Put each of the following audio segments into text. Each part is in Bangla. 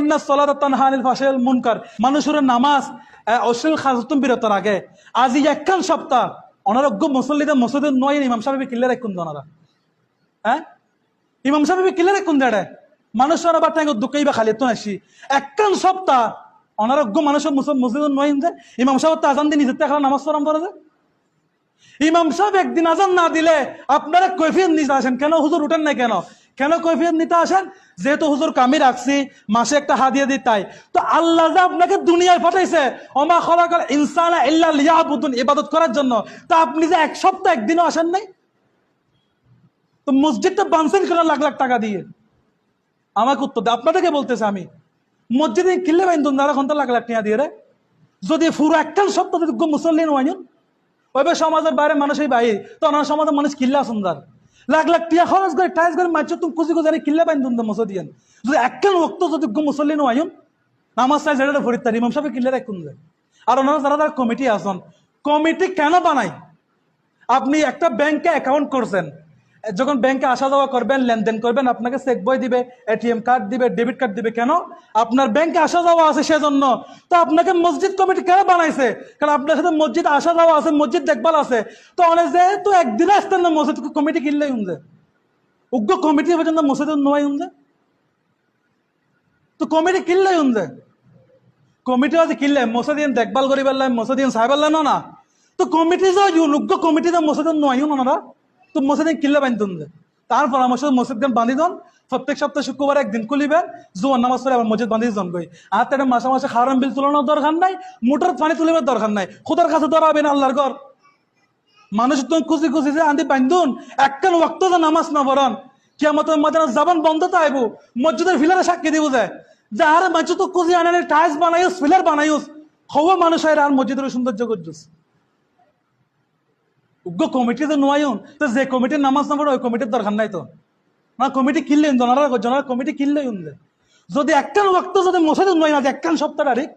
ইন্নাস সালাতা তানহা আনিল ফাহশাই ওয়াল মুনকার, মানুষের নামাজ অশ্লীল খাজতুম বিরত রাখে। আজি একখান সপ্তাহ অনারোগ্য মুসল্লিদের মসজিদে নয় ইমাম সাহেব কিল্লে রাখুন ওনারা, হ্যাঁ ইমাম সাহেব কিল্লে রাখুন দেড়ে মানুষের আবার তাই দুঃখই বা খালি তো আসি একখান সপ্তাহ অনারোগ্য মানুষের মসজিদে নয় যে ইমাম সাহেব তো আজান দিয়ে নিজের এখন নামাজ পড়াম করে যে ইমাম সাহেব একদিন আজান না দিলে আপনারা কৈফিয়ত নিতে আসেন কেন? হুজুর উঠেন নাই কেন? কেন কৈফিয়ত নিতে আসেন? যেহেতু হুজুর কামি রাখছি, মাসে একটা হাদিয়া দিই তাই। তো আল্লাহ যে আপনাকে দুনিয়ায় পাঠাইছে ওমা খালাকাল ইনসানা ইল্লা লিয়াবুদুন, ইবাদত করার জন্য, তা আপনি যে এক সপ্তাহ একদিনও আসেন নাই, তো মসজিদটা বানছেন কেন লাখ লাখ টাকা দিয়ে? আমাকে উত্তর দেয়, আপনাদেরকে বলতেছে আমি মসজিদে কিনলে বাইন্দুন যারা ঘন্টা লাখ লাখ টাকা দিয়ে রে, যদি পুরো একটা সপ্তাহ যদি মুসল্লি নয় ওইভাবে সমাজের বাইরে মানুষই বাইরে, তো ওনার সমাজের মানুষ কিল্লা সুন্দর লাখ লাখ টিয়া খরচ করে টাইস করে মাছ তুমি কুচি কুচারি কিল্লা বাইন্দুন মসজিদ যদি একখান ওক্ত যদি মুসল্লি নয় নামাজ চাই যেটা ফরিদ ইমাম সাহেব কিল্লা রাখুন যায়। আর ওনারা যারা তারা কমিটি আসন, কমিটি কেন বানাই? আপনি একটা ব্যাংকে অ্যাকাউন্ট করছেন, যখন ব্যাংকে আসা যাওয়া করবেন, লেনদেন করবেন, আপনাকে চেক বই দিবে, এটিএম কার্ড দিবে, ডেবিট কার্ড দিবে। কেন? আপনার ব্যাংকে আসা যাওয়া আছে সেজন্য। তো আপনাকে মসজিদ কমিটি কেন বানাইছে? কারণ আপনার সাথে মসজিদ আসা যাওয়া আছে, মসজিদ দেখভাল আছে। তো অনেক যেহেতু একদিনে আসতেন না মসজিদ কমিটি কিনলেই উনছে উগ্র কমিটি পর্যন্ত মসজিদ নয় উনছে, তো কমিটি কিনলেই উনছে। কমিটি আছে কিনলে মসজিদ দেখভাল করি পারলাম, মসজিদ সাহেব পারলাম না। তো কমিটি যে উগ্র কমিটি যে মসজিদ নয় ওনারা, তো মসজিদ কিল্লা বান্ধন যায়। তার পরামর্শ মসজিদ বান্ধি দন, প্রত্যেক সপ্তাহে শুক্রবার একদিন খুলিবেন, জোয়ার নামাজ পড়ে আবার মসজিদ বান্ধি জন গই। আর তার মাসে মাসে হারাম বিল তুলানোর দরকার নাই, মোটর পানি তুলিবার দরকার নাই, খোদার কাছে ধরাবেন আল্লাহর ঘর। মানুষ তুমি খুশি খুশি যে আন্দি বান্ধুন একখান ওয়াক্ত যে নামাজ না পড়ান, কিয়ামতের মধ্যে জবান বন্ধ তো আইব, মসজিদের ফিলারে সাক্ষী দিব যায় যে আরে মানুষ তো খুশি আনে টাইলস বানাইস, ফিলার বানাইস, হওয়া মানুষ হয় আর মসজিদের সৌন্দর্য করছিস। উগ্র কমিটি তো নয়ন, তো যে কমিটির নামাজ না পড়ে ওই কমিটির দরকার নাই। তো না কমিটি কিনলেন জনারা কমিটি কিনলেই উনলে যদি একখান ওয়াক্ত যদি মসজিদ নয় না, একখান সপ্তাহ তারিখ,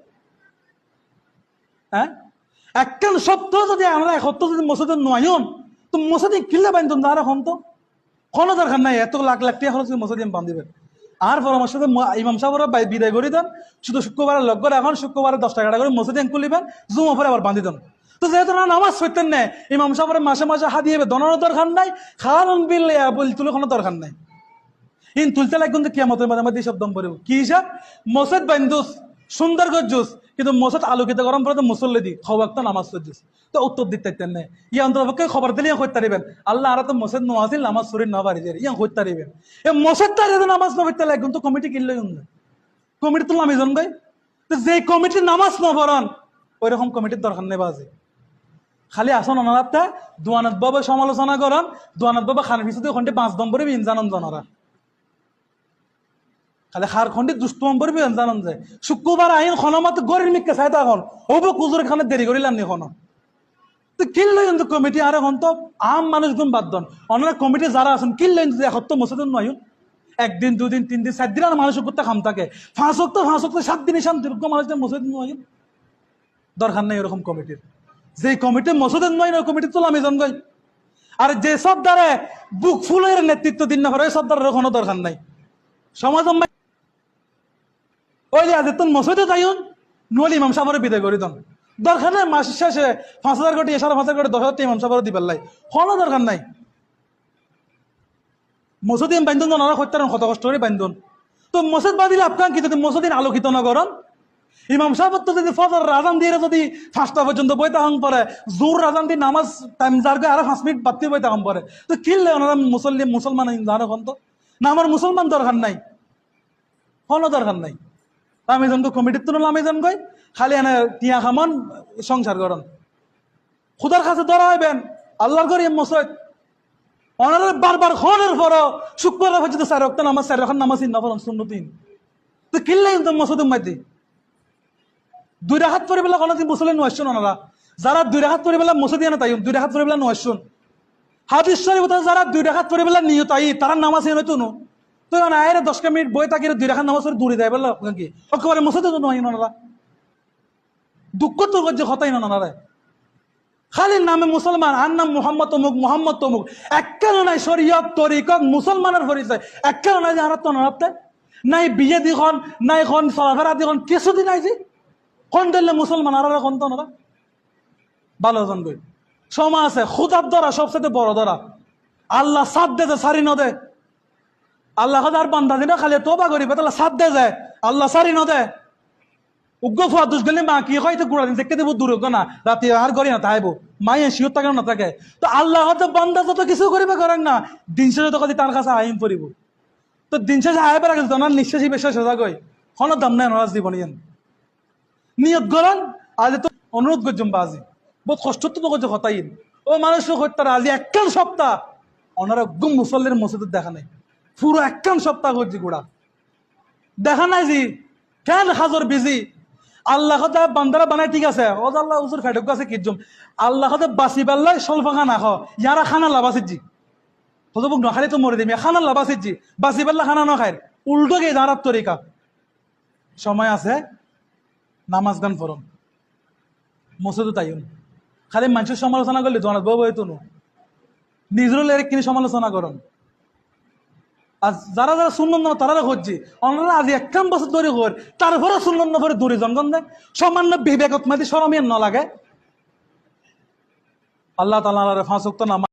হ্যাঁ একখান সপ্তাহ যদি আমরা এক সপ্তাহ যদি মসজিদ নয়ন, তো মসজিদ কিনলে বান্ধন আর এখন তো কোনো দরকার নাই, এত লাখ লাখ টাকা খরচ মসজিদ বান্ধিবেন। আর পরামর্শ ইমাম সাহেবরা বিদায় করে দেন, শুধু শুক্রবারের লগ করে এখন শুক্রবারে 10 টাকা করে মসজিদ খুলিবেন, জুমা পরে আবার বান্ধি দেন। তো যেহেতু না নামাজ পড়তেন না, ইমাম সাহেবের মাসে মাসে হাদিয়ে দনারও দরকার নাই, খাওয়ান বিল তুলে কোনো দরকার নাই। ইন তুলতে লাগবেন যে কিয়ামতের মাঝে মাঝে সব দম পড়ব কি হিসাব? মসজিদ বান্ধুস সুন্দর গজ্জুস, কিন্তু মসজিদ আলোকিত গরম পরে তো মুসল্লি দি খবরটা নামাজ পড়ছিস, তো উত্তর দিতে না। ইয়া অন্তর্পক্ষে খবর দিলে ইয়া করতে পারিবেন আল্লাহ আর তো মসজিদ নোয়াছিল নামাজ শরীর না পারি ইয়া করতে পারিবেন। এ মসজিদটা যদি নামাজ না পড়তে লাগবেন তো কমিটি কিনলেই না, কমিটি তো আমি জন ভাই। তো যে কমিটি নামাজ না পড়ান ওই রকম কমিটির দরকার নেই। বাজে খালি আসন অনারাতে দোয়ানাত বাবা সমালোচনা করেন, দোয়ানাত বাবা খান পিছু দিয়ে খন্ডে 5 নম্বরে ইনজানন জনারা খালি খার খন্ডে দুষ্টম পড়বে জানান যায়। শুক্রবার আইন খনমাত গরির মিকে চাই তখন ওব কুজুর খানে দেরি করিলাম নি এখন। তো কিনলে কিন্তু কমিটি আর এখন তো আম মানুষ গুণ বাদ দন অনেক কমিটি যারা আছেন কিনলেন যে এখন তো মসজিদ নয় একদিন 2 দিন 3 দিন 4 দিন আর মানুষ করতে খাম থাকে 5 সপ্তাহ 7 দিন শান্তিযোগ্য মানুষ মসজিদ নয় দরকার নেই এরকম কমিটির। যে কমিটি মসজিদ নয় ওই কমিটি তোলা আমি জন গই। আর যে সব দ্বারা বুক ফুলের নেতৃত্ব দিন না পারে ওই সব দ্বারা কোনো দরকার নাই। সমাজ ওই যে আজ তুমি মসজিদে যাইন নলি ইমাম সাহেবের বিদায় করে দেন, দরকার নাই মাস শেষে 5,000 কোটি 5,500 কোটি 10,000 ইমাম সাহেবের দিবার লাই কোনো দরকার নাই। মসজিদ বান্ধন ওনারা করতে কত কষ্ট করে বান্ধন। তো মসজিদ বাঁধিলে আপনার কি যদি মসজিদ আলোকিত না করেন, ইমাম সাহেব তো যদি ফজর রাজান দিয়ে যদি 5টা পর্যন্ত বইতে হন পরে জোর রাজান দিয়ে নামাজ টাইম যার আরো 5 মিনিট বাড়তি বইতে হন পরে, তো কিনলে ওনারা মুসলমান জানো এখন তো না আমার মুসলমান দরকার নাই, কোনো দরকার নাই। আমি জন কমিটির তুলনা আমি জন গই খালি এনে টিয়া খামন সংসার করেন, খুদার কাছে ধরা হইবেন আল্লাহর ঘরে মসজিদ ওনারা বারবার খনের পর শুক্রবার পর্যন্ত 4 ওয়াক্ত নামাজ 4 রাকাত নামাজ না পড়েন সুন্নতিন, তো কিনলে কিন্তু মসজিদ মাইতে 2 রাকাত পড়ে বেলা কোনো দিন মুসলিম নয়শুন ওনারা যারা 2 রাকাত পড়ে বেলা মসজিদ না তাই 2 রাকাত পড়ে বেলা নয়শুন হাদিস শরীফ যারা 2 রাকাত পড়ে বেলা নিয়ত আই তারা নামাজ এনে তো তো আয়ের 10 মিনিট বই তাকে 2 রাকাত নামাজ পড়ে দূরে যায় বললো কি একেবারে মসজিদে তো নয় ওনারা দুঃখ তো করছে হতাই না ওনারা খালি নামে মুসলমান আর নাম মোহাম্মদ তমুক মোহাম্মদ তমুক একখানো নাই শরীয়ত তরিকত মুসলমানের পরিচয় একখানো নাই যে হারাত নারাতে নাই বিয়ে দিখন নাই খন চলাফেরা দিখন কিছুদিন নাই যে কোন দিলে মুসলমান আর কোন তো ওনারা ভালো জানবে সময় আছে খুদার ধরা সবচেয়ে বড় ধরা আল্লাহ সাথ দে সারি নদে আল্লাহ আর বান্ধা দিনা খালি তোবা করিবে তাহলে সাথ দে যায় আল্লাহ সারি নদে উগ্র ফুয়া দুষ গেলে মা কি হয়তো গুড়া দিন দেখতে দেবো দূর না রাতে আর করি না তাইব মায়ে শিওর থাকে না থাকে তো আল্লাহ হয়তো বান্ধা যত কিছু করিবে করেন না দিন শেষে তো কদি তার কাছে আইন পড়িব তো দিন শেষে আয় পেরা গেছে ওনার নিঃশ্বাসী বিশ্বাস সোজা কই কোনো দাম নাই ওনার জীবন নিয়ত করেন আজ তো অনুরোধ করছুম বাজি বহুত কষ্ট তো করছে হতাইন ও মানুষ হত্যার আজি একখান সপ্তাহ ওনারা গুম মুসল্লির মসজিদ দেখা নাই পুরো একখান সপ্তাহ করছি গোড়া দেখা নাই জি কেন হাজর বিজি আল্লাহ কথা বান্দারা বানায় ঠিক আছে ও আল্লাহ উজুর ফেটক আছে কিজম আল্লাহ কথা বাসি পাল্লাই স্বল্প খানা খাও ইয়ারা খানা লাভাসির জি হতো বুক নখালি তো মরে দিম খানা লাভাসির জি বাসি পাল্লা খানা ন খায় উল্টো গিয়ে দাঁড়ার তরিকা সময় আছে নামাজ গান ফরম মসজিদও তাইন খালি মানুষের সমালোচনা করলে জনাত বউ হইতো নো নিজেরও লেরে কিনে সমালোচনা করুন আর যারা যারা শুনলেন না তারা খুঁজছি ওনারা আজ একখান বছর ধরে কর তারপরে শুনলেন না পরে দূরে জনগণ দেয় সামান্য বিবেকত মাতি সরমিয়ান ন লাগে আল্লাহ তাআলা ফাঁসুক্ত নামাজ